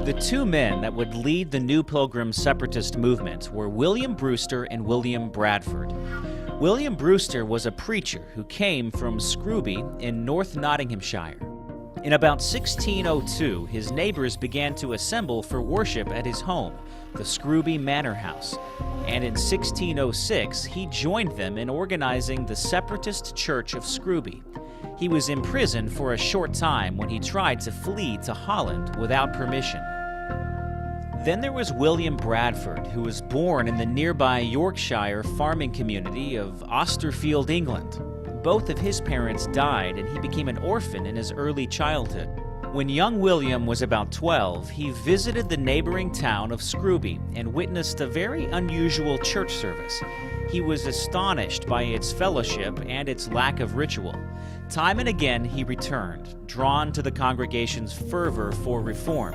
The two men that would lead the new Pilgrim Separatist movement were William Brewster and William Bradford. William Brewster was a preacher who came from Scrooby in North Nottinghamshire. In about 1602, his neighbors began to assemble for worship at his home, the Scrooby Manor House, and in 1606 he joined them in organizing the Separatist Church of Scrooby. He was imprisoned for a short time when he tried to flee to Holland without permission. Then there was William Bradford, who was born in the nearby Yorkshire farming community of Austerfield, England. Both of his parents died, and he became an orphan in his early childhood. When young William was about 12, he visited the neighboring town of Scrooby and witnessed a very unusual church service. He was astonished by its fellowship and its lack of ritual. Time and again he returned, drawn to the congregation's fervor for reform.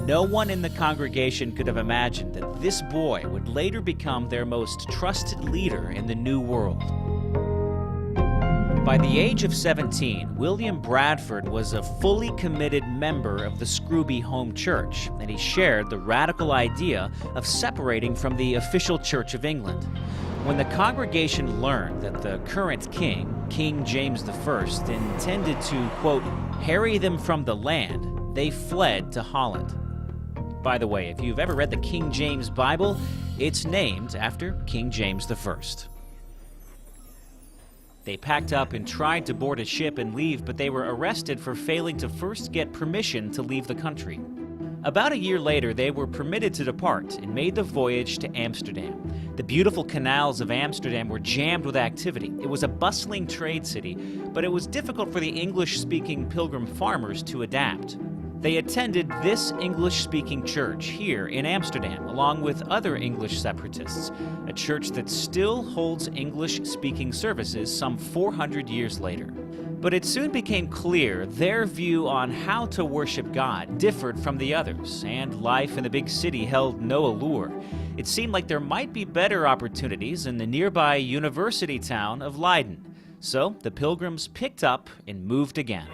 No one in the congregation could have imagined that this boy would later become their most trusted leader in the New World. By the age of 17, William Bradford was a fully committed member of the Scrooby Home Church, and he shared the radical idea of separating from the official Church of England. When the congregation learned that the current king, King James I, intended to, quote, harry them from the land, they fled to Holland. By the way, if you've ever read the King James Bible, it's named after King James I. They packed up and tried to board a ship and leave, but they were arrested for failing to first get permission to leave the country. About a year later, they were permitted to depart and made the voyage to Amsterdam. The beautiful canals of Amsterdam were jammed with activity. It was a bustling trade city, but it was difficult for the English-speaking Pilgrim farmers to adapt. They attended this English-speaking church here in Amsterdam, along with other English separatists, a church that still holds English-speaking services some 400 years later. But it soon became clear their view on how to worship God differed from the others, and life in the big city held no allure. It seemed like there might be better opportunities in the nearby university town of Leiden. So the Pilgrims picked up and moved again.